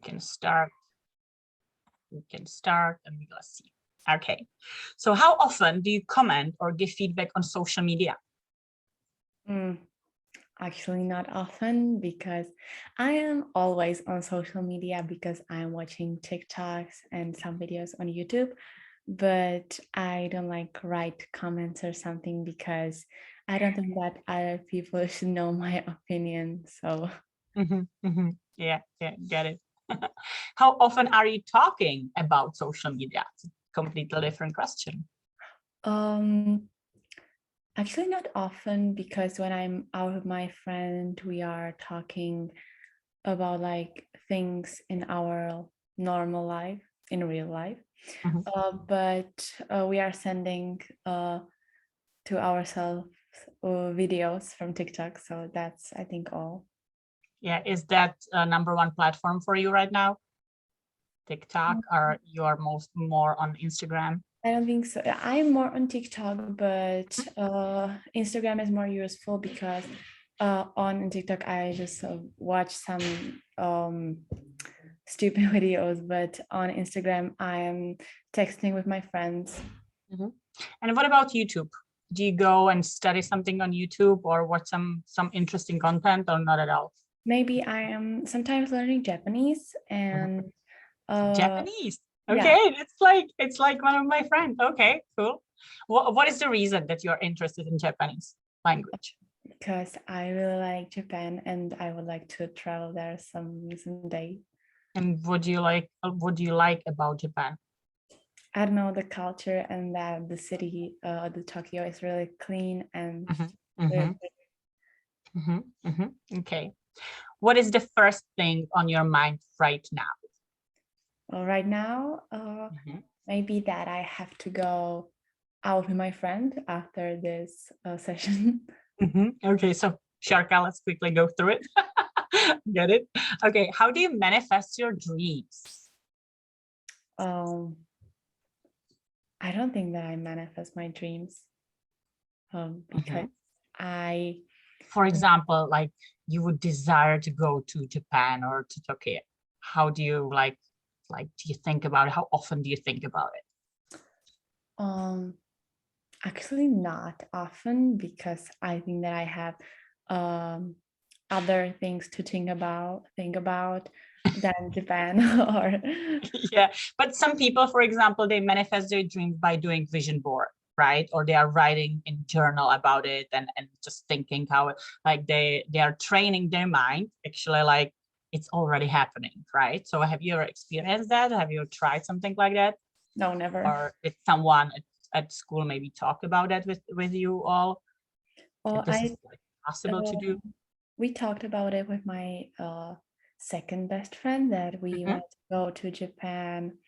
can start. We can start and let's see. Okay. So how often do you comment or give feedback on social media? Actually, not often, because I am always on social media because I'm watching TikToks and some videos on YouTube, but I don't like write comments or something because I don't think that other people should know my opinion. So Yeah, get it. How often are you talking about social media? It's a completely different question. actually not often, because when I'm out with my friend, we are talking about like things in our normal life, in real life. But we are sending to ourselves videos from TikTok. So that's, I think, all. Yeah, is that number one platform for you right now? TikTok, or you are more on Instagram? I don't think so. I'm more on TikTok, but Instagram is more useful because on TikTok I just watch some stupid videos, but on Instagram I am texting with my friends. And what about YouTube? Do you go and study something on YouTube or watch some interesting content, or not at all? Maybe I am sometimes learning Japanese and Japanese. yeah. Okay, it's like one of my friends. Okay, cool. What is the reason that you're interested in Japanese language? Because I really like Japan and I would like to travel there someday. And what do you like about Japan? I don't know, the culture, and that the city, the Tokyo, is really clean and really Okay. What is the first thing on your mind right now? well, right now, maybe that I have to go out with my friend after this session. Okay, so Sharka, let's quickly go through it. Get it? Okay, how do you manifest your dreams? I don't think that I manifest my dreams because for example, like you would desire to go to Japan or to Tokyo. How do you like do you think about it? How often do you think about it? Actually not often, because I think that I have other things to think about than Japan. Or yeah, but some people, for example, they manifest their dreams by doing vision board, right? Or they are writing in journal about it and just thinking how like they are training their mind, actually, like it's already happening, right? So have you ever experienced that? Have you tried something like that? No, never. Or did someone at school maybe talk about that with you all? Well, this is like possible to do? We talked about it with my second best friend, that we want to go to Japan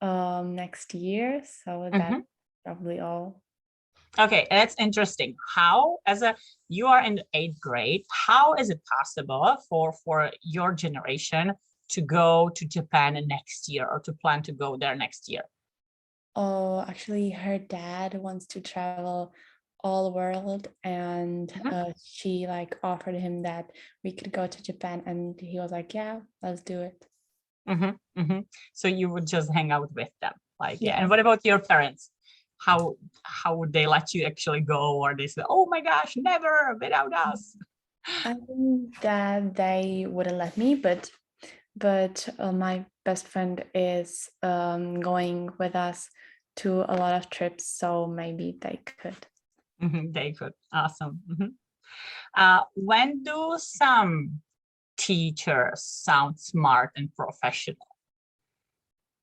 next year. So that's probably all. Okay, that's interesting. How, you are in the 8th grade, how is it possible for your generation to go to Japan next year, or to plan to go there next year? Oh, actually, her dad wants to travel all the world, and she like offered him that we could go to Japan, and he was like, yeah, let's do it. So you would just hang out with them, like, Yeah. And what about your parents? How would they let you actually go, or they say, oh my gosh, never, without us? I think that they wouldn't let me, but my best friend is going with us to a lot of trips, so maybe they could. They could. Awesome. When do some teachers sound smart and professional?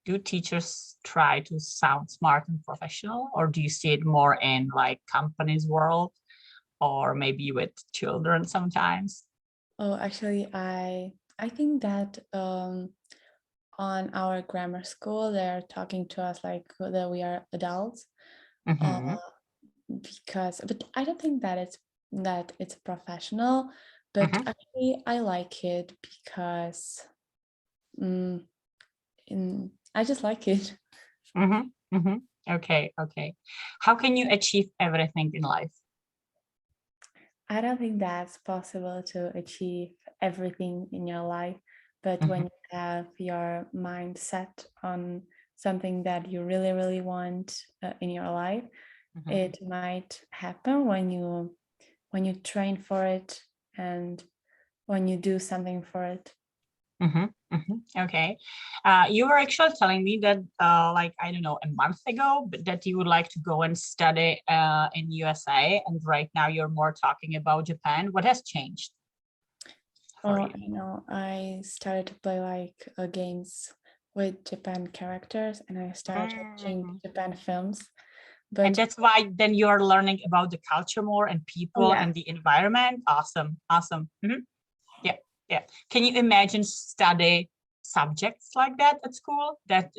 Do teachers try to sound smart and professional, or do you see it more in like companies world, or maybe with children sometimes? Oh, actually, I think that on our grammar school, they're talking to us like that we are adults, because, but I don't think that it's professional, but actually I like it because I just like it. Okay. How can you achieve everything in life? I don't think that's possible to achieve everything in your life, but when you have your mind set on something that you really, really want in your life, it might happen when you train for it and when you do something for it. Okay. You were actually telling me that like, I don't know, a month ago, but that you would like to go and study in USA, and right now you're more talking about Japan. What has changed for you? You know, I started to play like games with Japan characters, and I started watching Japan films. But And that's why then you're learning about the culture more and people and the environment. Awesome. Yeah. Can you imagine study subjects like that at school? That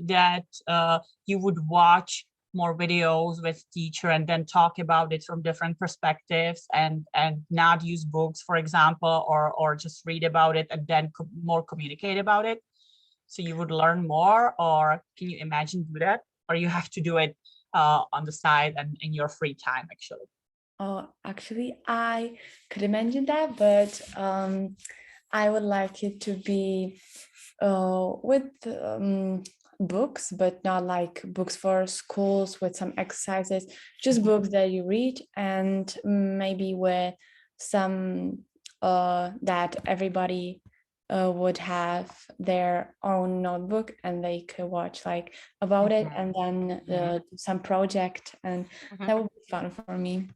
you would watch more videos with teacher and then talk about it from different perspectives, and not use books, for example, or just read about it and then more communicate about it. So you would learn more, or can you imagine do that, or you have to do it on the side and in your free time actually? Actually, I could imagine that, but I would like it to be with books, but not like books for schools with some exercises, just books that you read, and maybe with some that everybody would have their own notebook and they could watch like about it, and then do some project, and that would be fun for me.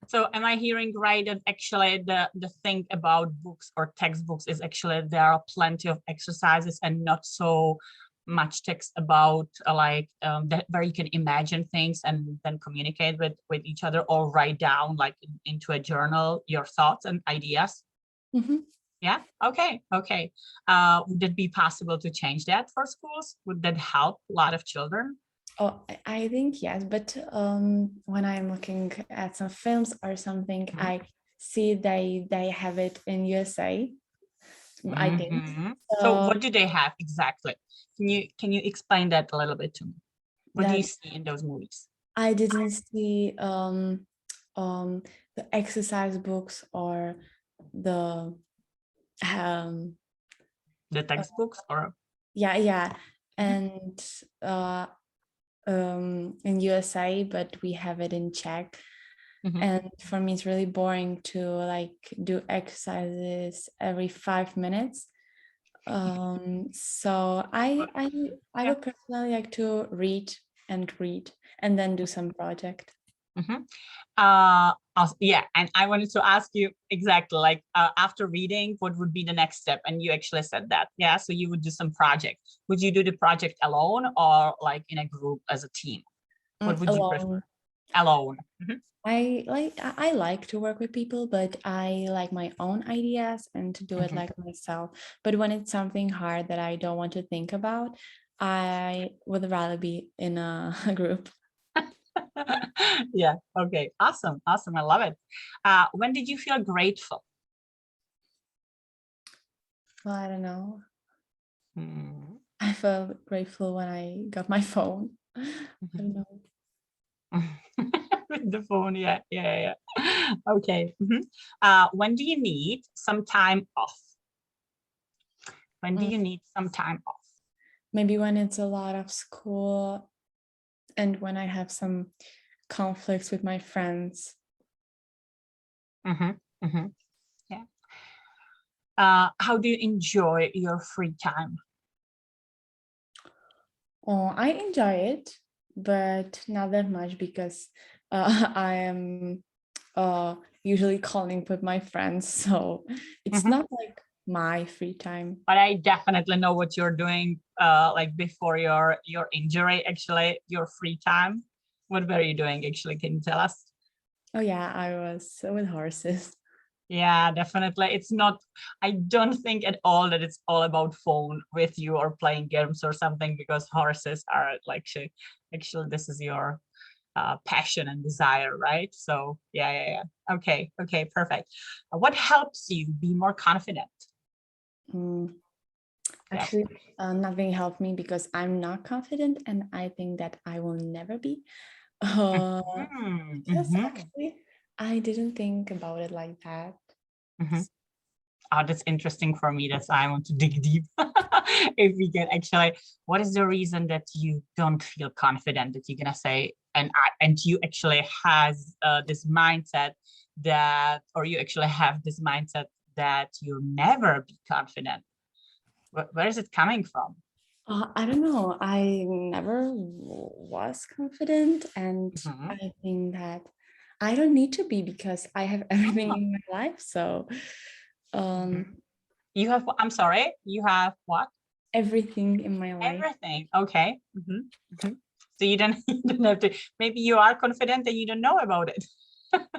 So am I hearing right that actually the thing about books or textbooks is actually there are plenty of exercises and not so much text about like that, where you can imagine things and then communicate with each other, or write down like into a journal your thoughts and ideas? Yeah. Okay. Would it be possible to change that for schools? Would that help a lot of children? I think yes, but when I'm looking at some films or something, I see they have it in USA, I think. So what do they have exactly? Can you explain that a little bit to me? What do you see in those movies? I didn't see the exercise books or the textbooks, or and in USA, but we have it in Czech. And for me, it's really boring to like do exercises every 5 minutes. So I would personally like to read and then do some project. Yeah, and I wanted to ask you exactly like after reading, what would be the next step? And you actually said that, yeah. So you would do some project. Would you do the project alone or like in a group as a team? What would you prefer? Alone. I like to work with people, but I like my own ideas and to do it like myself. But when it's something hard that I don't want to think about, I would rather be in a group. Yeah. Okay. Awesome. I love it. When did you feel grateful? Well, I don't know. I felt grateful when I got my phone. I don't know. With the phone, yeah. Okay. When do you need some time off? When do you need some time off? Maybe when it's a lot of school and when I have some conflicts with my friends. Yeah. How do you enjoy your free time? I enjoy it, but not that much because I am usually calling with my friends, so it's not like my free time. But I definitely know what you're doing like before your injury, actually, your free time. What were you doing actually? Can you tell us? Oh yeah, I was with horses. Yeah, definitely. It's not, I don't think at all that it's all about phone with you or playing games or something, because horses are like, actually this is your passion and desire, right? So yeah. Okay, perfect. What helps you be more confident? Actually, nothing helped me because I'm not confident and I think that I will never be. Yes, actually, I didn't think about it like that. Oh, that's interesting for me. That's why I want to dig deep. If we can actually, what is the reason that you don't feel confident that you're gonna say, and you actually has this mindset that, or you actually have this mindset that you'll never be confident? Where is it coming from? I don't know. I never was confident, and Mhm. I think that I don't need to be because I have everything in my life. So, You have, I'm sorry, you have what? everything in my life. Everything. Okay. So you don't, you don't have to, maybe you are confident and you don't know about it.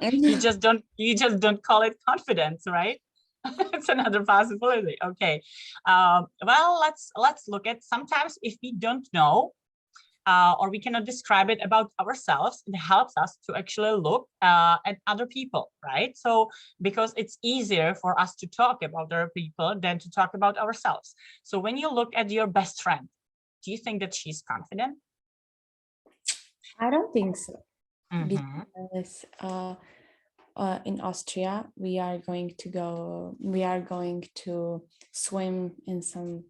You just don't call it confidence, right? It's another possibility. Okay. Well, let's look at, sometimes if we don't know, or we cannot describe it about ourselves, it helps us to actually look at other people, right? So because it's easier for us to talk about other people than to talk about ourselves. So when you look at your best friend, do you think that she's confident? I don't think so, Mhm. because in Austria we are going to swim in some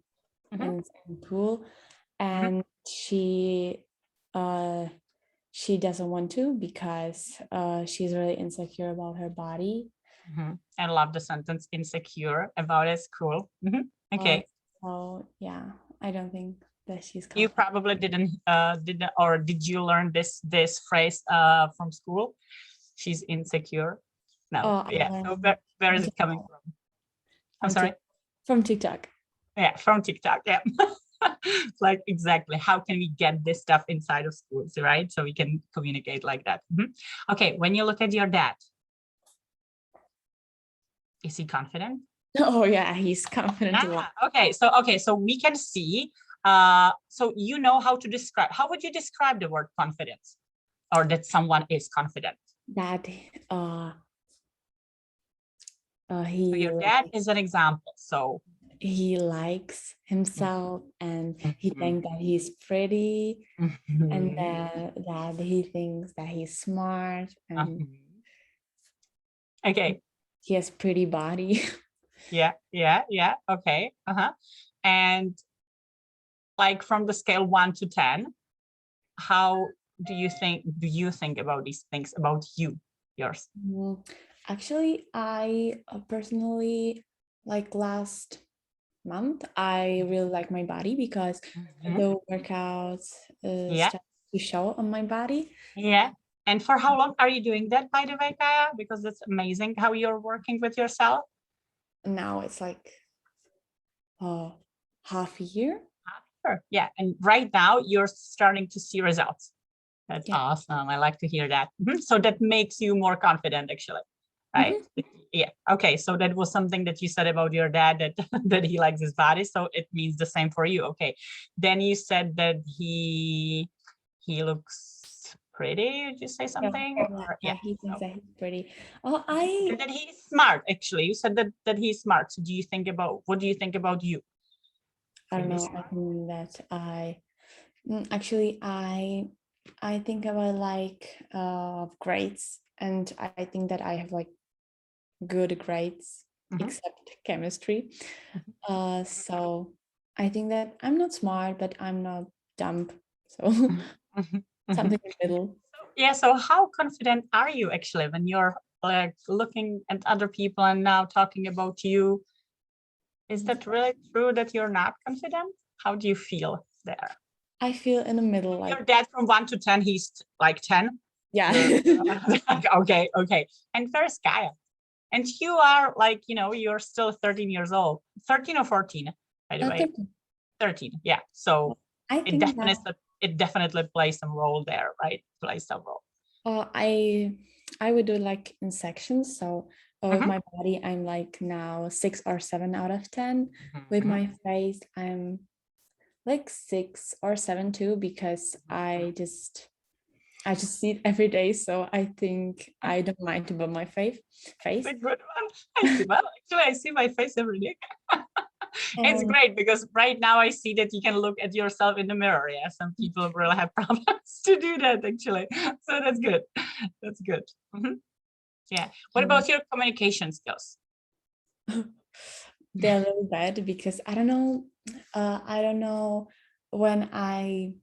pool, and she doesn't want to because she's really insecure about her body. I love the sentence insecure about it. Cool. Okay. So yeah, I don't think that she's You confident. probably didn't or did you learn this phrase from school? She's insecure. No. Yeah. So where is it coming from? I'm sorry. From TikTok. Yeah, from TikTok. Yeah. Like exactly. How can we get this stuff inside of schools, right? So we can communicate like that. Okay. When you look at your dad, is he confident? Oh yeah, he's confident. Yeah. Okay. So we can see. So you know how to describe. How would you describe the word confidence, or that someone is confident? That So your dad is an example. So he likes himself, and he thinks that he's pretty, and that he thinks that he's smart, and okay. he has pretty body. Yeah. Okay. And like from the scale 1 to 10, how do you think about these things about yours? Actually, I personally, like last month, I really like my body because the workouts start to show on my body. Yeah. And for how long are you doing that, by the way, Kaya? Because it's amazing how you're working with yourself. Now it's like half a year. Sure. Yeah. And right now you're starting to see results. That's awesome. I like to hear that. So that makes you more confident, actually, right? Yeah. Okay. So that was something that you said about your dad, that that he likes his body. So it means the same for you. Okay. Then you said that he looks pretty. Did you say something? Yeah, he thinks that he's pretty. Oh, and that he's smart. Actually, you said that he's smart. So what do you think about you? I don't know. I think that actually I think about like grades, and I think that I have like good grades except chemistry. So I think that I'm not smart, but I'm not dumb. So something in the middle. Yeah. So how confident are you actually when you're like looking at other people and now talking about you? Is that really true that you're not confident? How do you feel there? I feel in the middle. Like your dad from 1 to 10, he's like 10. Yeah. Okay. And where's Kaya? And you are like, you're still 13 years old, 13 or 14, by the way. 13. Yeah. So I think it definitely plays some role there, right? Plays some role. I would do it like in sections. So with my body, I'm like now 6 or 7 out of 10. With my face, I'm like 6 or 7 too, because I just see it every day. So I think I don't mind about my face. A good one. I see my face every day. It's great because right now I see that you can look at yourself in the mirror. Yeah, some people really have problems to do that, actually. So that's good. That's good. Yeah. What about your communication skills? they're really bad because I don't know when I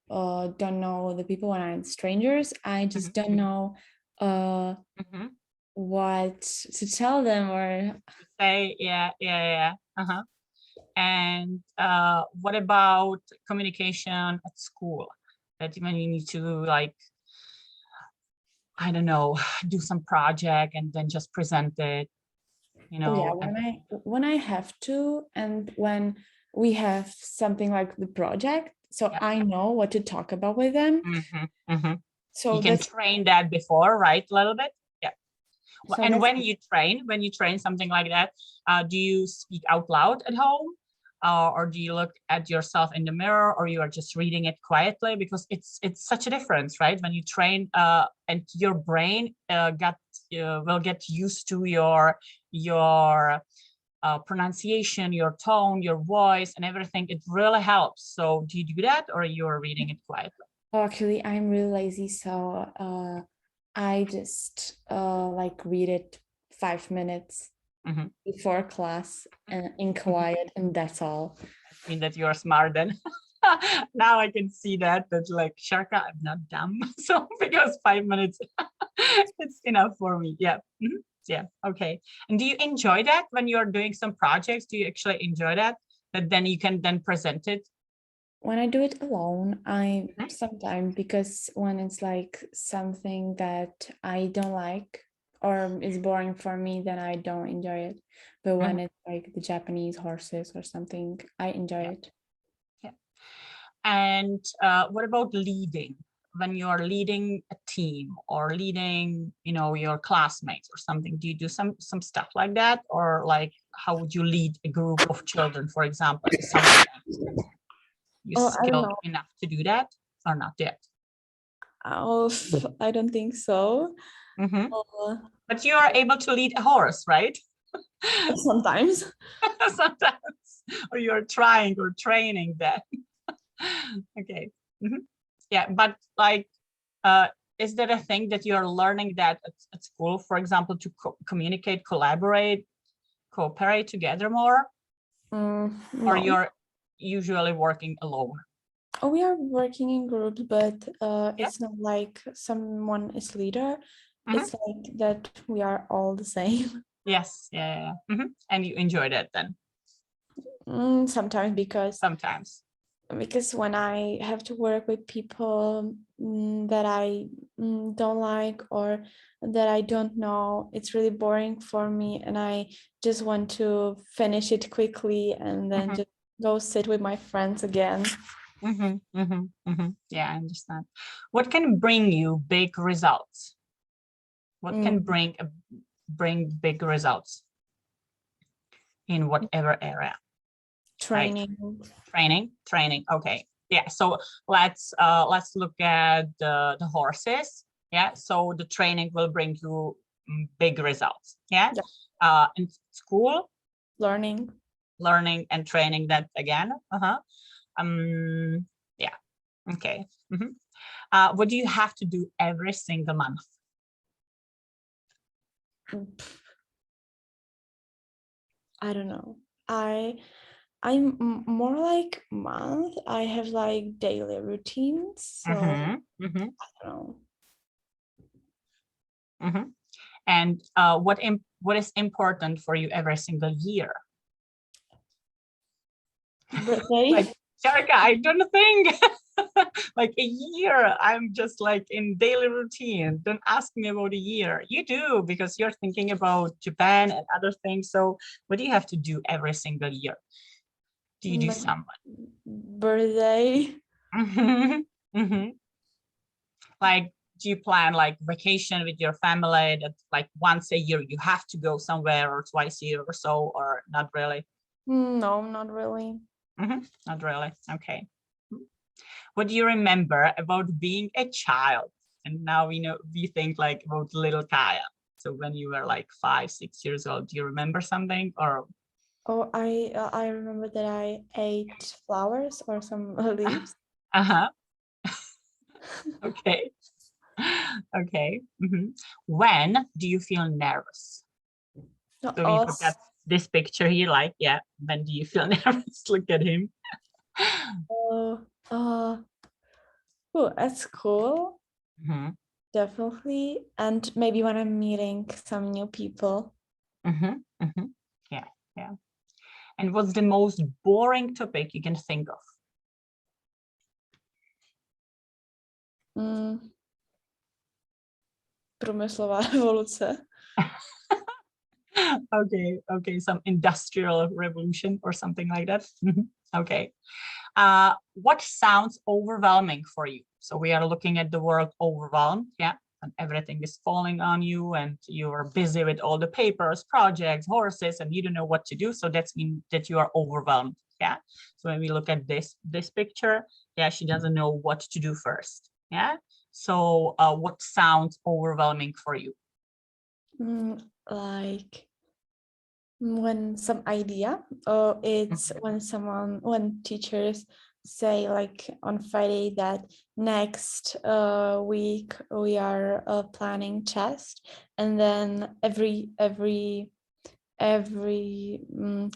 don't know the people, when I'm strangers, I just don't know what to tell them or Say, yeah. And what about communication at school? That when you need to, like, I don't know, do some project and then just present it, you know? Oh yeah, when I have to, and when we have something like the project, so I know what to talk about with them. So you can train that before, right? A little bit. Yeah. So and when you train something like that, do you speak out loud at home? Or do you look at yourself in the mirror, or you are just reading it quietly? Because it's such a difference, right? When you train and your brain will get used to your pronunciation, your tone, your voice, and everything. It really helps. So do you do that, or you're reading it quietly? Oh, actually, I'm really lazy, so I just like read it 5 minutes before class and in quiet, and that's all. I mean that you're smart then. Now I can see that like, Sharka, I'm not dumb. So because 5 minutes, it's enough for me. Yeah. Yeah. Okay. And do you enjoy that when you're doing some projects? Do you actually enjoy that? That then you can then present it? When I do it alone, I sometimes, because when it's like something that I don't like or is boring for me, then I don't enjoy it. But when it's like the Japanese horses or something, I enjoy it. Yeah. And what about leading? When you're leading a team or leading, your classmates or something, do you do some stuff like that? Or like, how would you lead a group of children, for example, to something? You skilled enough to do that or not yet? Oh, I don't think so. But you are able to lead a horse, right? Sometimes. Sometimes. Or you're trying or training that. Okay. Yeah, but like, is there a thing that you're learning that at school, for example, to communicate, collaborate, cooperate together more? No. Or you're usually working alone? Oh, we are working in groups, but it's not like someone is leader. It's like that we are all the same. Yes, yeah. And you enjoy that then? Sometimes because when I have to work with people that I don't like or that I don't know, it's really boring for me, and I just want to finish it quickly and then just go sit with my friends again. Yeah, I understand. What can bring you big results? What can bring big results in whatever area? Training. Right? Training. Okay. Yeah. So let's look at the horses. Yeah. So the training will bring you big results. Yeah. In school. Learning and training that again. Yeah. Okay. What do you have to do every single month? I don't know. I'm more like month. I have like daily routines. So I don't know. And what is important for you every single year? Birthday? Like, Sharka, I don't think like a year. I'm just like in daily routine. Don't ask me about a year. You do, because you're thinking about Japan and other things. So what do you have to do every single year? Do you do something? Birthday. Like, do you plan like vacation with your family that like once a year you have to go somewhere, or twice a year or so, or not really? No, not really. Not really. Okay. What do you remember about being a child? And now we think like about little Kaya. So when you were like 5, 6 years old, do you remember something? Or I remember that I ate flowers or some leaves. Okay. Okay. When do you feel nervous? So we forgot this picture here, like, yeah, when do you feel nervous? Look at him. At school, Mm-hmm. definitely. And maybe when I'm meeting some new people. Mm-hmm. Mm-hmm. Yeah, yeah. And what's the most boring topic you can think of? Průmyslová revoluce. Okay, some industrial revolution or something like that. Okay. What sounds overwhelming for you? So we are looking at the word overwhelmed, yeah, and everything is falling on you and you are busy with all the papers, projects, horses, and you don't know what to do. So that's mean that you are overwhelmed, yeah. So when we look at this picture, yeah, she doesn't know what to do first, yeah. So what sounds overwhelming for you? Like when some idea, it's when teachers say like on Friday that next week we are planning test, and then every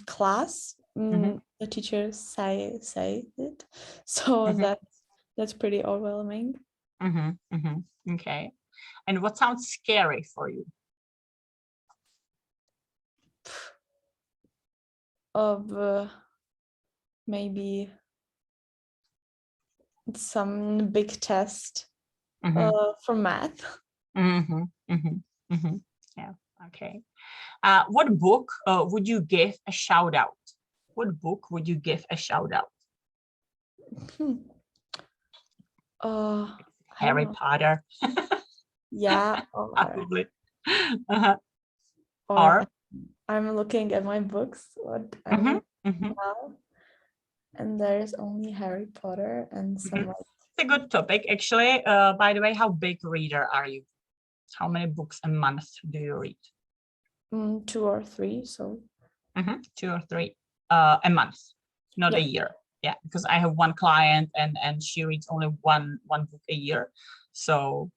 class the teachers say it, so that's pretty overwhelming. Okay, and what sounds scary for you? Of maybe some big test for math. Yeah, okay. What book would you give a shout out? What book would you give a shout out? Harry Potter. Yeah. Probably. Or I'm looking at my books now, and there's only Harry Potter and some. It's a good topic, actually. By the way, how big reader are you? How many books a month do you read? 2 or 3. So 2 or 3 a month, not a year. Yeah, because I have one client and she reads only one book a year. So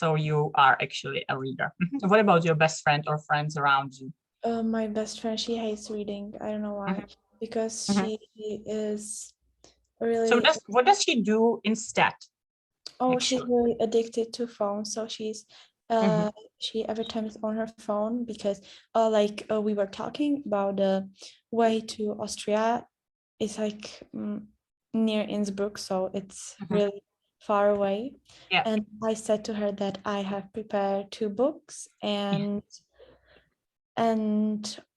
you are actually a reader. What about your best friend or friends around you? My best friend, she hates reading. I don't know why. Because she is really. So what does she do instead? Oh, she's really addicted to phone. So she's she every time is on her phone because we were talking about the way to Austria. It's like near Innsbruck, so it's really far away. Yeah. And I said to her that I have prepared 2 books and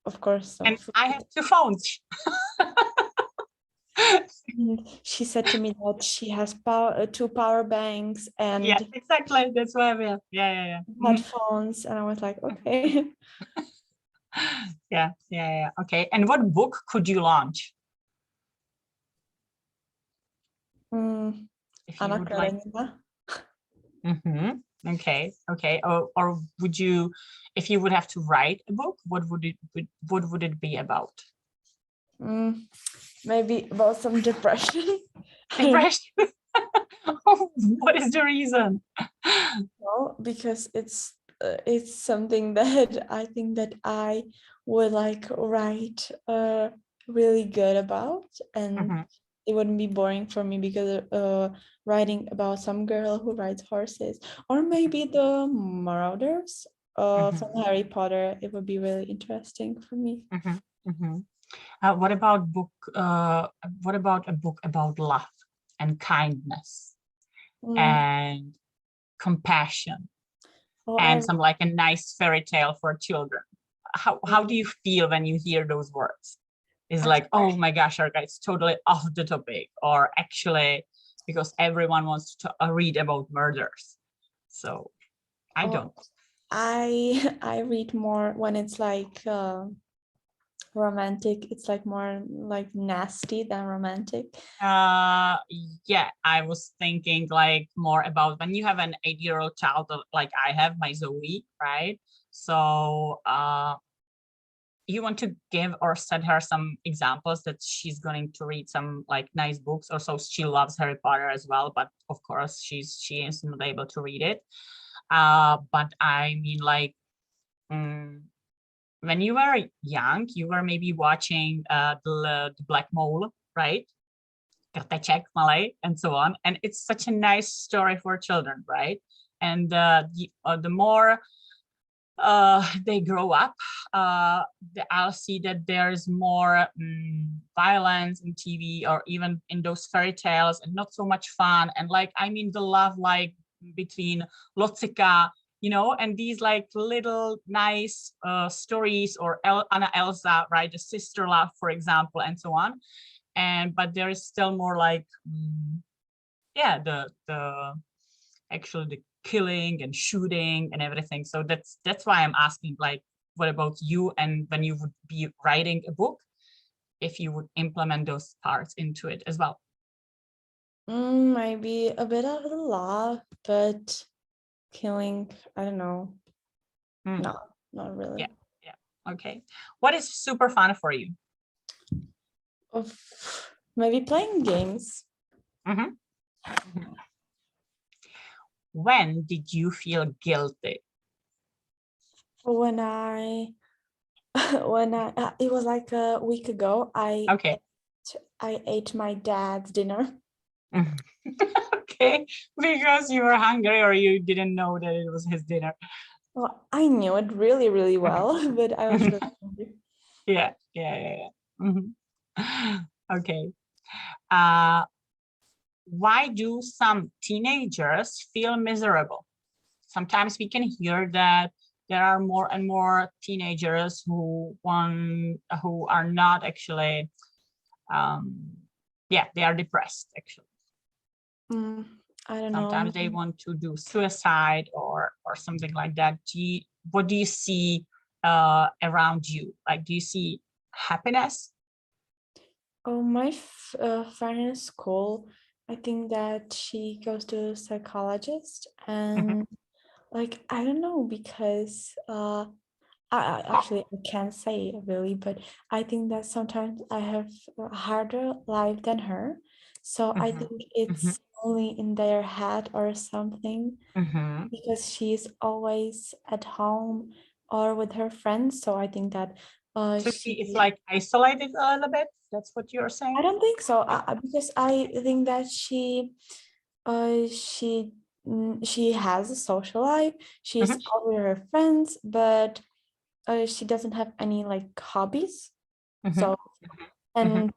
of course and I have 2 phones. She said to me that she has 2 power banks and yeah, exactly, that's why we have headphones, and I was like, okay. yeah, okay. And what book could you launch? If you would like. Okay. Or would you, if you would have to write a book, what would it be about? Maybe about some depression. Depression. What is the reason? Well, because it's something that I think that I would like write really good about, and it wouldn't be boring for me because writing about some girl who rides horses, or maybe the Marauders from Harry Potter, it would be really interesting for me. What about a book about love and kindness and compassion and some like a nice fairy tale for children? How do you feel when you hear those words? Is like, oh my gosh, Arka, it's totally off the topic, or actually because everyone wants to read about murders. So I don't. I read more when it's like romantic. It's like more like nasty than romantic. Yeah, I was thinking like more about when you have an 8-year-old child like I have, my Zoe, right? So you want to give or set her some examples that she's going to read some like nice books, or so she loves Harry Potter as well, but of course she is not able to read it. But I mean like, maybe about some depression, maybe about some kindness and compassion and some like a nice fairy tale for children. How do you feel when you hear those words? Is like, oh my gosh, Arka, it's totally off the topic, or actually because everyone wants to read about murders. So I don't. when you were young, you were maybe watching the Black Mole, right? Krteček, malej, and so on. And it's such a nice story for children, right? And the more they grow up, I'll see that there's more violence in TV or even in those fairy tales, and not so much fun. And like, I mean, the love like between Locika, you know, and these like little nice stories, or Anna Elsa, right? The sister love, for example, and so on. But there is still more like, yeah, the actually the killing and shooting and everything. So that's why I'm asking, like, what about you? And when you would be writing a book, if you would implement those parts into it as well. Maybe a bit of the law, but killing, I don't know. No, not really. Yeah. Okay. What is super fun for you? Maybe playing games. When did you feel guilty? When it was like a week ago, I ate my dad's dinner. Okay, because you were hungry, or you didn't know that it was his dinner? Well, I knew it really, really well, but I was really hungry. Yeah. Okay. Why do some teenagers feel miserable? Sometimes we can hear that there are more and more teenagers who are not actually, they are depressed actually. I don't know. Sometimes they want to do suicide or something like that. What do you see around you? Like, do you see happiness? Oh, my friend in school, I think that she goes to a psychologist, and like, I don't know, because I can't say really, but I think that sometimes I have a harder life than her. So I think it's only in their head or something, because she's always at home or with her friends. So I think that so she is like isolated a little bit. That's what you're saying? I don't think so, because I think that she has a social life. She's out with her friends, but she doesn't have any like hobbies. So and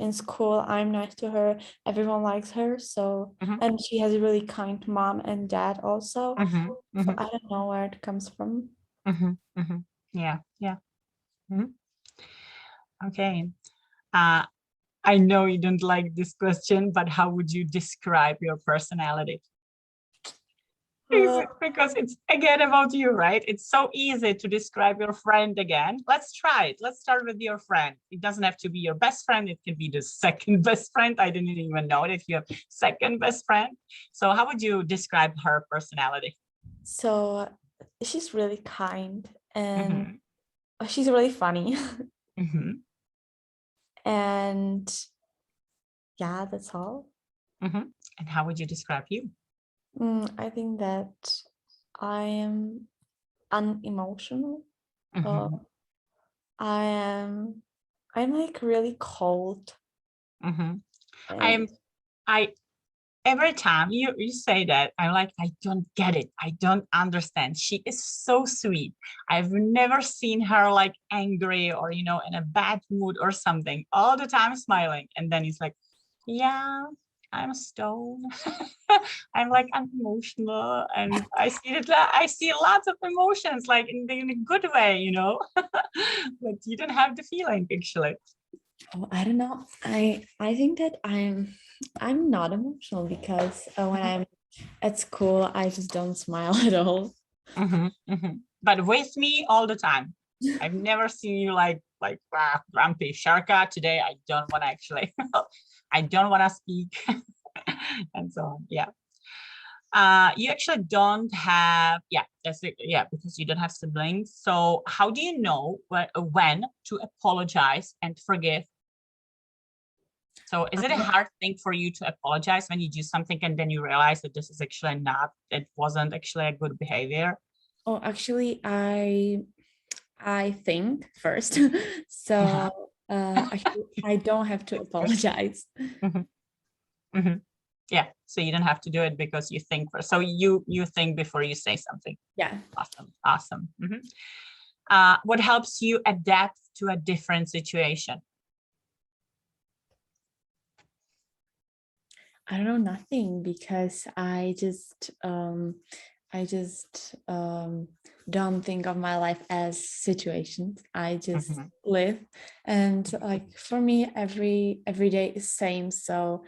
in school, I'm nice to her. Everyone likes her. So and she has a really kind mom and dad also. So I don't know where it comes from. Yeah. Okay. I know you don't like this question, but how would you describe your personality? Because it's again about you, right? It's so easy to describe your friend again. Let's try it. Let's start with your friend. It doesn't have to be your best friend. It can be the second best friend. I didn't even know that you have second best friend. So how would you describe her personality? So she's really kind, and she's really funny. And yeah, that's all. And how would you describe you? I think that I am unemotional. I'm like really cold. Every time you say that, I'm like, I don't get it. I don't understand. She is so sweet. I've never seen her like angry or, you know, in a bad mood or something. All the time smiling. And then he's like, yeah, I'm a stone. I'm like unemotional, and I see lots of emotions, like in a good way, you know. But you don't have the feeling actually. Oh, I don't know. I think that I'm not emotional, because when I'm at school, I just don't smile at all. But with me all the time. I've never seen you like grumpy. Sharka, today I don't want to actually. I don't want to speak. And so on. Yeah. You actually don't have, that's it. Yeah, because you don't have siblings. So how do you know when to apologize and forgive? So is it a hard thing for you to apologize when you do something and then you realize that this is actually it wasn't actually a good behavior? Oh, actually, I I think first. So I don't have to apologize. Yeah, so you don't have to do it because you think first. So you think before you say something. Yeah. Awesome. What helps you adapt to a different situation? I don't know, nothing, because I just don't think of my life as situations. I just live, and like for me, every day is same, so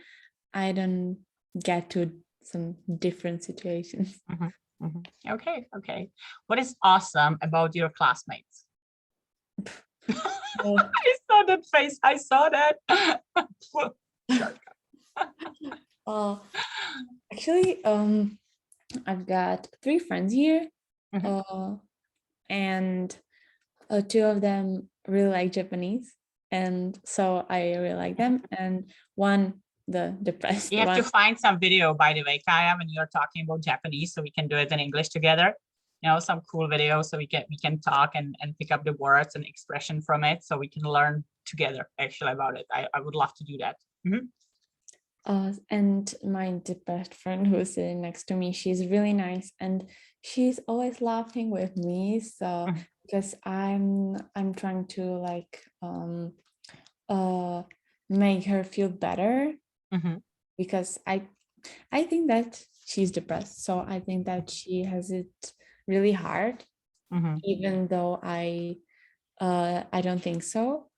I don't get to some different situations. Okay. What is awesome about your classmates? I saw that face. I saw that. Actually, I've got 3 friends here, and 2 of them really like Japanese, and so I really like them, and one, the depressed You have one. to find some video, by the way, Kaya, when you're talking about Japanese, so we can do it in English together. Some cool videos, so we can talk and pick up the words and expression from it, so we can learn together actually about it. I would love to do that. And my depressed friend who's sitting next to me, she's really nice, and she's always laughing with me. So because I'm trying to like make her feel better, because I think that she's depressed, so I think that she has it really hard, even though I don't think so.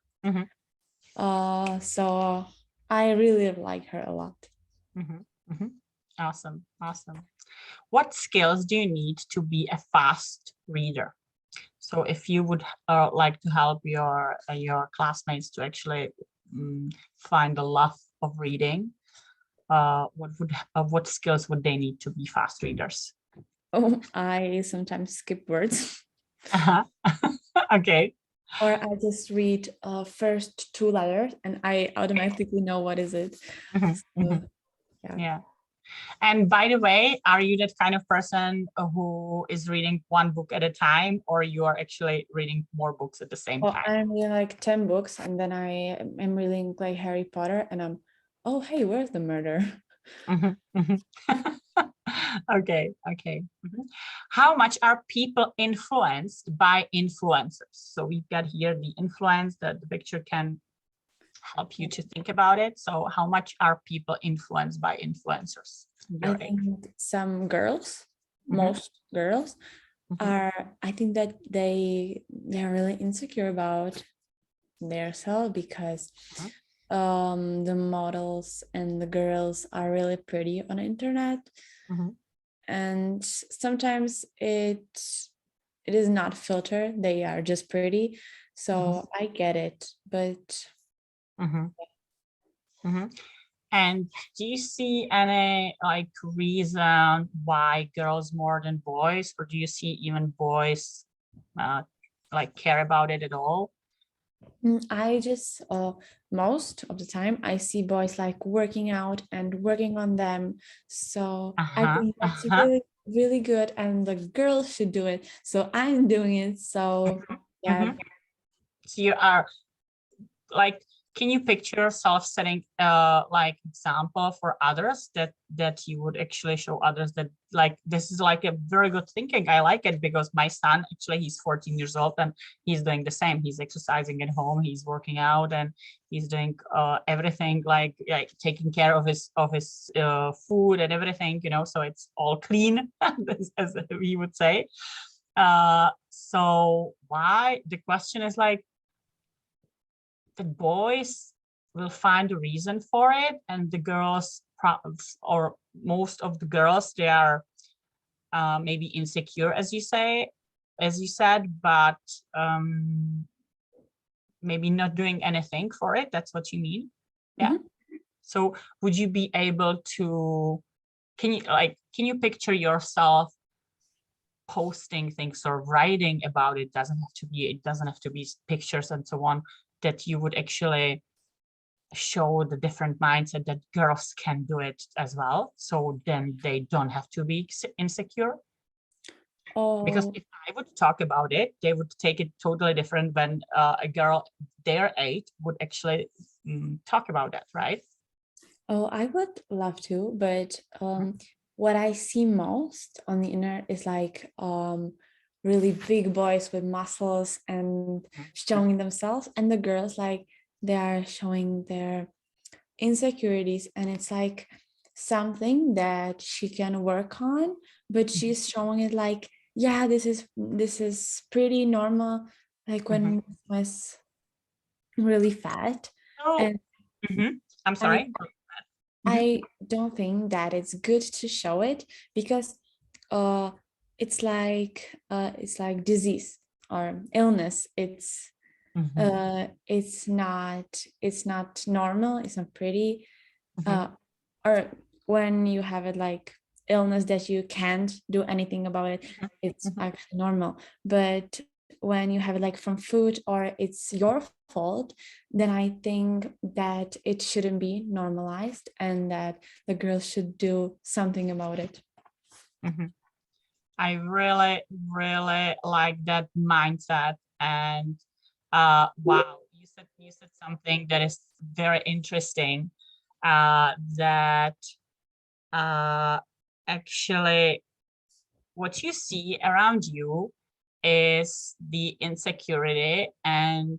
So I really like her a lot. Awesome. What skills do you need to be a fast reader? So if you would like to help your classmates to actually find the love of reading, what skills would they need to be fast readers? I sometimes skip words. Okay. Or I just read first 2 letters and I automatically know what is it. Yeah. And by the way, are you that kind of person who is reading one book at a time, or you are actually reading more books at the same time? I'm reading like 10 books, and then I am reading like Harry Potter, and I'm, oh, hey, where's the murder? Okay. How much are people influenced by influencers? So we've got here the influence that the picture can help you to think about it. So how much are people influenced by influencers? I think some girls, most girls are, I think that they're really insecure about their self, because the models and the girls are really pretty on the internet, and sometimes it is not filtered, they are just pretty, so I get it, but And do you see any like reason why girls more than boys, or do you see even boys like care about it at all? I just most of the time I see boys like working out and working on them, so I think that's really, really good, and the girls should do it, so I'm doing it. So yeah. So you are like, can you picture yourself setting like example for others that you would actually show others that like this is like a very good thinking? I like it, because my son, actually he's 14 years old and he's doing the same. He's exercising at home, he's working out, and he's doing everything like taking care of his food and everything, so it's all clean, as we would say. So why, the question is like, the boys will find a reason for it, and the girls, or most of the girls, they are maybe insecure, as you said, but maybe not doing anything for it. That's what you mean? Yeah. So would you be able to, can you picture yourself posting things or writing about it? It doesn't have to be pictures and so on, that you would actually show the different mindset that girls can do it as well, so then they don't have to be insecure? Because Oh, if I would talk about it, they would take it totally different when a girl their age would actually talk about that, right? oh, I would love to, but what I see most on the internet is like really big boys with muscles and showing themselves, and the girls like they are showing their insecurities, and it's like something that she can work on, but she's showing it like, yeah, this is pretty normal, like when I was really fat. Oh, And I'm I sorry. I don't think that it's good to show it, because uh it's like disease or illness. It's not normal, it's not pretty. Or when you have it like illness that you can't do anything about it, it's actually normal. But when you have it like from food or it's your fault, then I think that it shouldn't be normalized and that the girls should do something about it. I really, really like that mindset. And wow, you said something that is very interesting. That actually what you see around you is the insecurity, and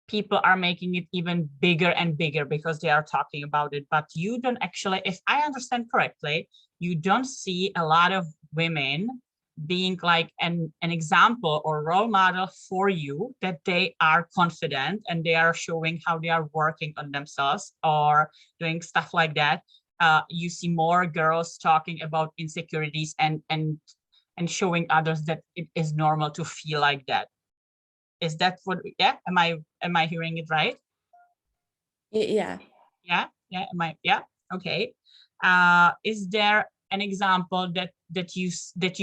people are making it even bigger and bigger because they are talking about it. But you don't actually, if I understand correctly, you don't see a lot of women being like an example or role model for you, that they are confident and they are showing how they are working on themselves or doing stuff like that. You see more girls talking about insecurities and showing others that it is normal to feel like that. Is that what, yeah, am I hearing it right? Yeah. Yeah, yeah, okay. Is there an example that you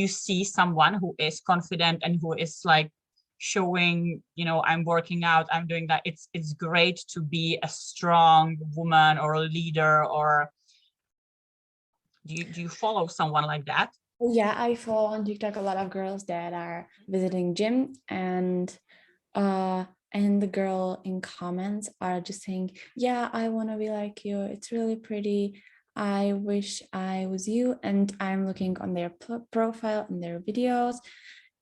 see someone who is confident and who is like showing, I'm working out, I'm doing that, it's great to be a strong woman or a leader, or do you follow someone like that? Yeah, I follow on TikTok a lot of girls that are visiting gym, and the girl in comments are just saying, yeah, I want to be like you, it's really pretty, I wish I was you. And I'm looking on their profile and their videos,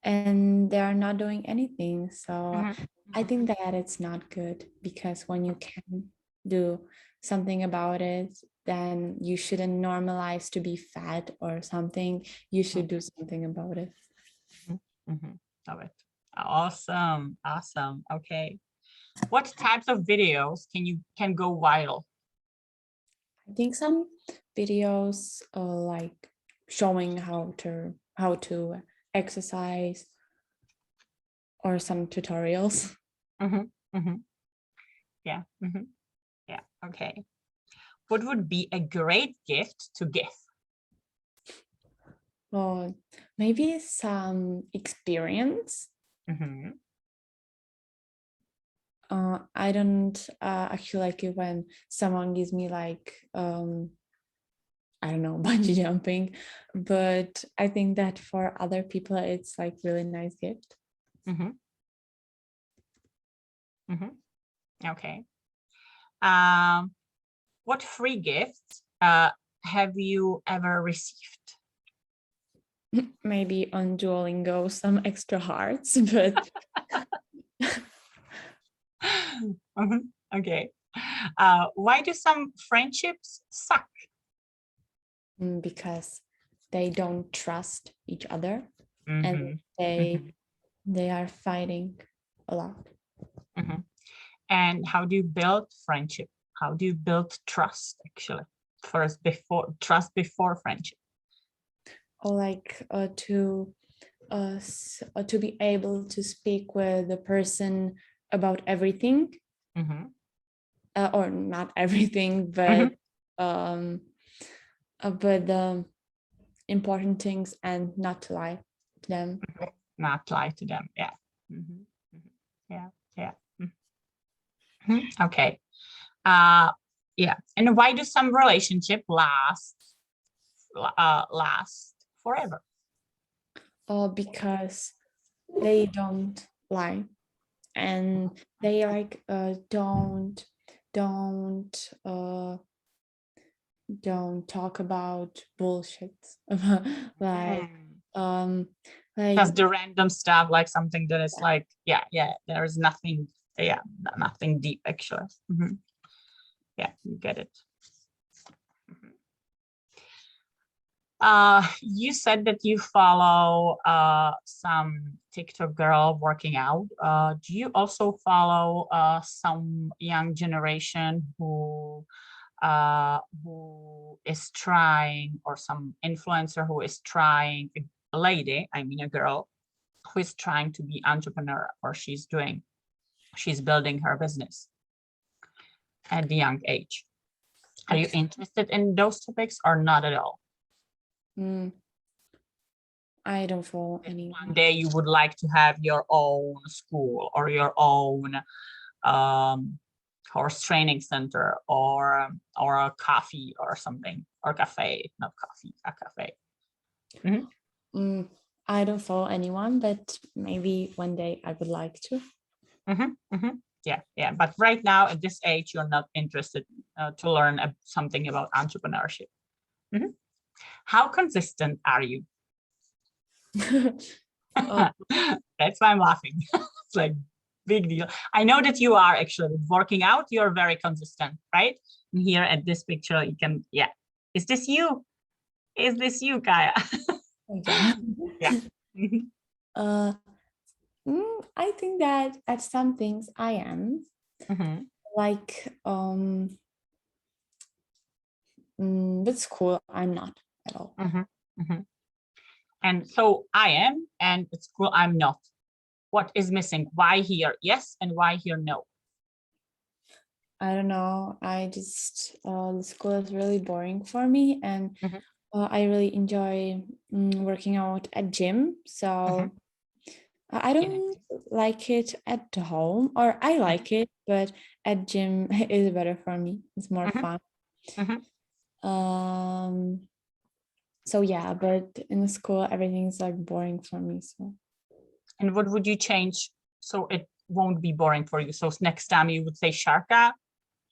and they are not doing anything. So I think that it's not good, because when you can do something about it, then you shouldn't normalize to be fat or something. You should do something about it. Love it. Awesome. Okay. What types of videos can go viral? I think some videos like showing how to exercise, or some tutorials. Yeah. Yeah. Okay. What would be a great gift to give? Or maybe some experience. I don't actually like it when someone gives me like I don't know, bungee jumping, but I think that for other people it's like really nice gift. Okay. What free gifts have you ever received? Maybe on Duolingo some extra hearts, but Okay. Why do some friendships suck? because they don't trust each other, and they are fighting a lot. And how do you build friendship? How do you build trust, actually? First, before trust, before friendship. Or like to be able to speak with the person about everything, or not everything, but the important things, and not to lie to them. Not lie to them. Yeah. Yeah. Okay. Yeah. And why do some relationship last last forever? Because they don't lie, and they like don't talk about bullshit like like Just the random stuff, like something that is like, yeah, there's nothing, nothing deep actually. Yeah, you get it. You said that you follow some TikTok girl working out. Do you also follow some young generation who is trying, or some influencer who is trying, a lady, I mean a girl, who is trying to be entrepreneur, or she's building her business at the young age? Are you interested in those topics or not at all? I don't follow any. One day you would like to have your own school, or your own horse training center, or a coffee or something, or cafe, not coffee, a cafe. I don't follow anyone, but maybe one day I would like to. Yeah, but right now at this age you're not interested to learn something about entrepreneurship. How consistent are you? That's why I'm laughing. It's like big deal. I know that you are actually working out. You're very consistent, right? And here at this picture, you can, yeah. Is this you? Is this you, Kaya? Yeah. I think that at some things I am. Like with school, I'm not at all. And so I am, and at school I'm not. What is missing? Why here yes, and why here no? I don't know. I just the school is really boring for me, and I really enjoy working out at gym. So I don't like it at home, or I like it, but at gym is better for me. It's more fun. So yeah, but in the school everything's like boring for me. So. And what would you change so it won't be boring for you? So next time you would say Sharka,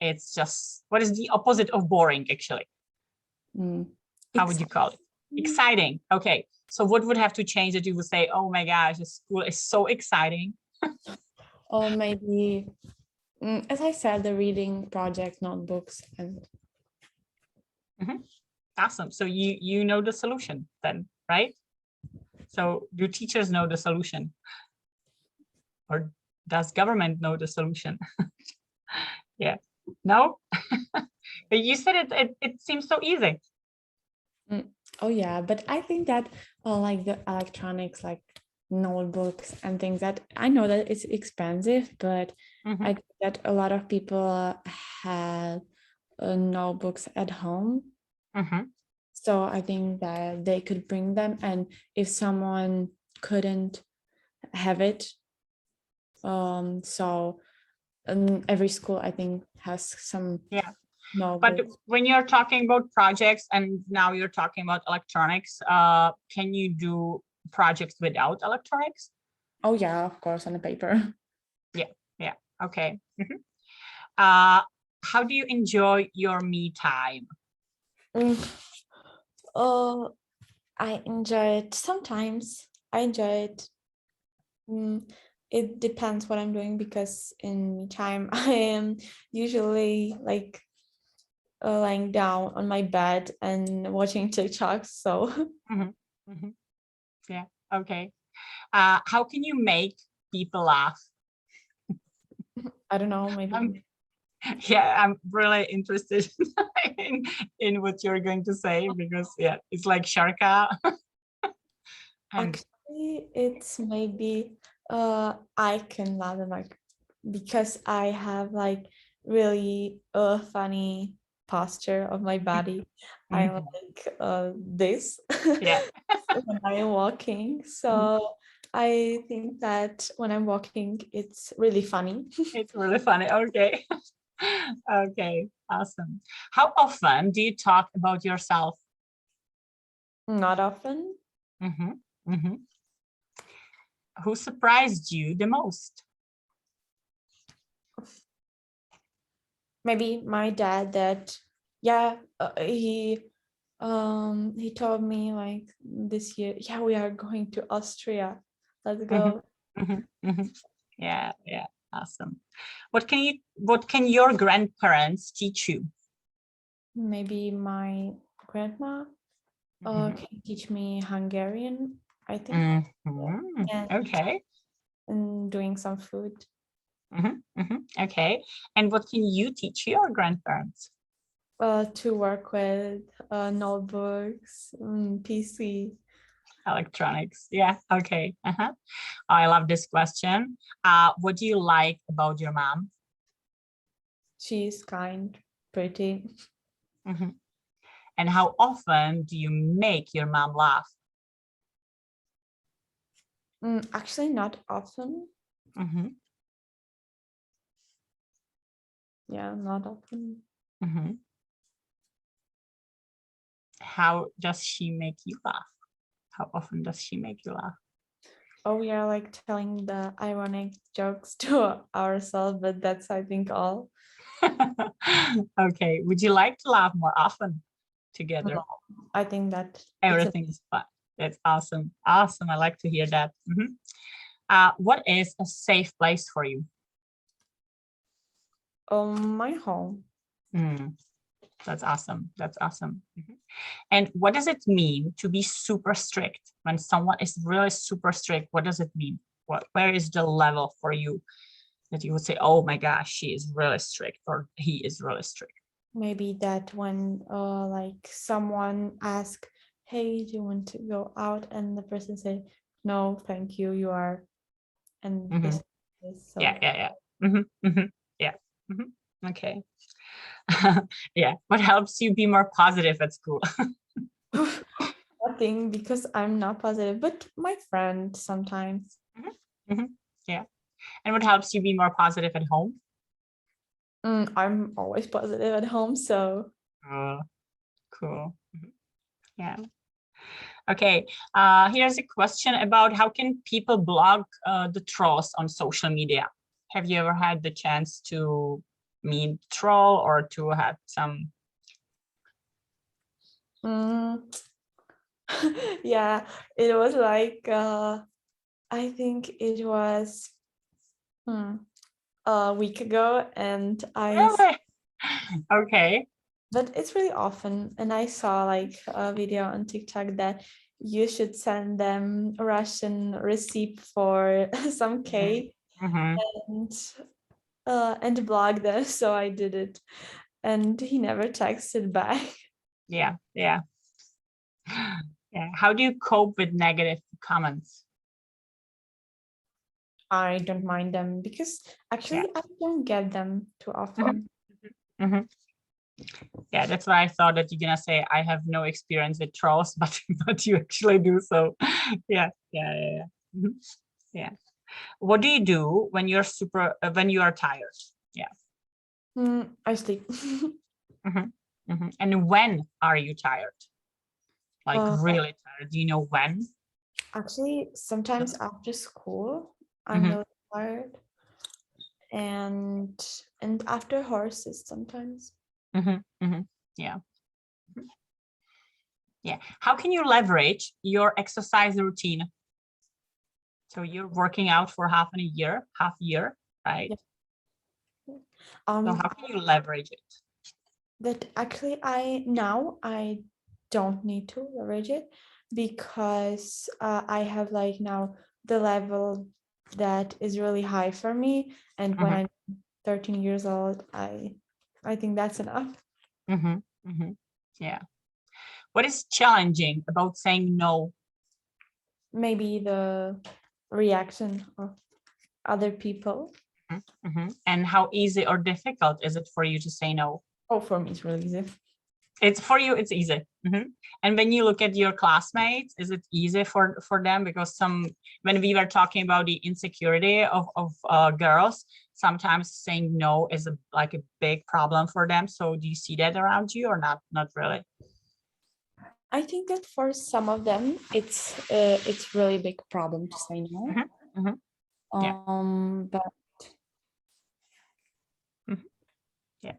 it's just, what is the opposite of boring actually? How would you call it? Exciting. Okay. So what would have to change that you would say, oh my gosh, the school is so exciting? Or maybe, as I said, the reading project, notebooks, and. Awesome. So you know the solution then, right? So do teachers know the solution? Or does government know the solution? Yeah. No? But you said it seems so easy. Oh yeah, but I think that like the electronics, like notebooks and things, that I know that it's expensive, but I think that a lot of people have notebooks at home. So I think that they could bring them, and if someone couldn't have it, so every school I think has some. Yeah. Notebooks. But when you're talking about projects, and now you're talking about electronics, can you do projects without electronics? Oh yeah, of course, on the paper. Yeah. Okay. How do you enjoy your me time? I enjoy it sometimes. I enjoy it. It depends what I'm doing, because in me time I am usually like lying down on my bed and watching TikTok. So Yeah. Okay. How can you make people laugh? I don't know, maybe. I'm really interested in what you're going to say, because yeah, it's like Sharka. Actually, it's maybe I can laugh like, because I have like really funny posture of my body. I like this when I am walking. So I think that when I'm walking, it's really funny. It's really funny. Okay. Okay, awesome. How often do you talk about yourself? Not often. Mhm, mhm. Who surprised you the most? Maybe my dad, that he told me like this year, yeah, we are going to Austria, let's go. Mhm, mhm. Yeah, yeah, awesome. What can your grandparents teach you? Maybe my grandma Mhm, can teach me Hungarian, I think, mhm. and, Okay. and doing some food. Okay. And what can you teach your grandparents? To work with notebooks, PC. Electronics. Yeah. Okay. I love this question. What do you like about your mom? She's kind, pretty. Mhm. And how often do you make your mom laugh? Actually, not often. Mhm, Yeah, not often. mhm. How does she make you laugh? How often does she make you laugh? Oh, we are like telling the ironic jokes to ourselves, but that's, I think, all. Okay. Would you like to laugh more often together? No, I think that Everything is fun. That's awesome. Awesome. I like to hear that. What is a safe place for you? my home. Mm, that's awesome. That's awesome. And what does it mean to be super strict? When someone is really super strict, what does it mean? Where is the level for you that you would say, oh my gosh, she is really strict or he is really strict? Maybe that when like someone asks, hey, do you want to go out? And the person say, no, thank you, you are. And Mhm. this so Yeah. Yeah. Mhm. Okay. Yeah. What helps you be more positive at school? nothing, because I'm not positive, but my friend sometimes. Mhm. Yeah. And what helps you be more positive at home? I'm always positive at home, so Oh, cool. Yeah. Okay. Here's a question about how can people block the trolls on social media? Have you ever had the chance to meet troll or to have some? mm, yeah, it was like I think it was a week ago, and Really? Okay. but it's really often, and I saw like a video on TikTok that you should send them a Russian receipt for some cake Mhm. and blog them. So I did it, and he never texted back. Yeah. Yeah. Yeah. How do you cope with negative comments? I don't mind them because Yeah. actually I don't get them too often. Mhm. Yeah, that's why I thought that you're gonna say I have no experience with trolls, but you actually do. So, yeah. Mhm. Yeah. What do you do when you're when you are tired? Yeah. I sleep. And when are you tired? Like uh, really tired? Do you know when? Actually, sometimes after school, I'm Mhm, really tired, and after horses sometimes. Yeah. Yeah. How can you leverage your exercise routine? So you're working out for half year, right? Yeah. So Um, how can you leverage it? that actually I don't need to leverage it because I have like now the level that is really high for me, and when Mhm, I'm 13 years old, I think that's enough. mhm, mhm. Yeah. What is challenging about saying no? Maybe the reaction of other people. And how easy or difficult is it for you to say no? Oh, for me it's really easy. It's for you, it's easy. And when you look at your classmates, is it easy for them? Because when we were talking about the insecurity of girls, sometimes saying no is like a big problem for them. So do you see that around you or not? Not really. I think that for some of them, it's really big problem to say no. But yeah.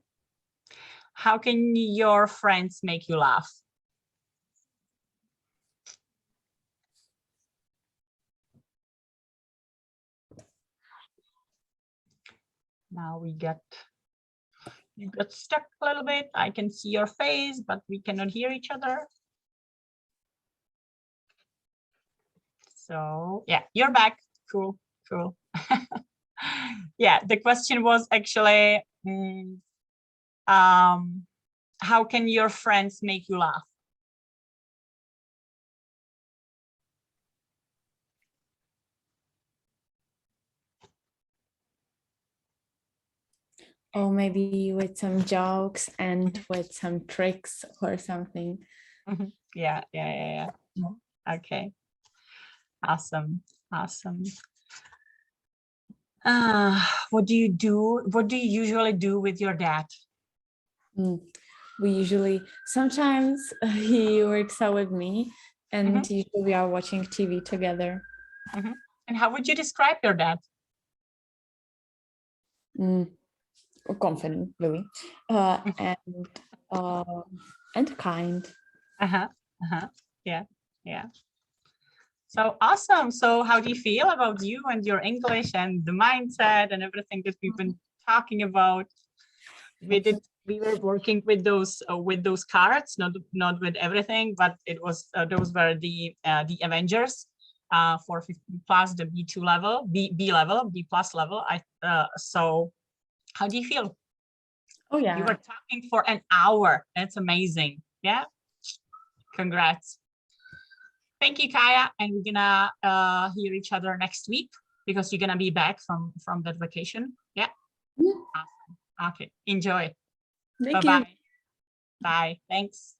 How can your friends make you laugh? Now you got stuck a little bit. I can see your face, but we cannot hear each other. So yeah, you're back. Cool. Yeah, the question was actually, how can your friends make you laugh? or maybe with some jokes and with some tricks or something. Yeah. Okay. Awesome. What do you usually do with your dad? We usually, sometimes he works out with me, and usually we are watching TV together. And how would you describe your dad? Confident, really, and kind. Yeah. So awesome. So how do you feel about you and your English and the mindset and everything that we've been talking about? We were working with those cards, not with everything, but it was those were the Avengers for 50 plus, the B2 level, B level, B plus level. So how do you feel? Oh yeah, you were talking for an hour. That's amazing. Yeah, congrats. Thank you, Kaya, and we're gonna hear each other next week because you're gonna be back from that vacation. Yeah. Awesome. Okay, enjoy. Thank Bye-bye. you. Bye. Thanks.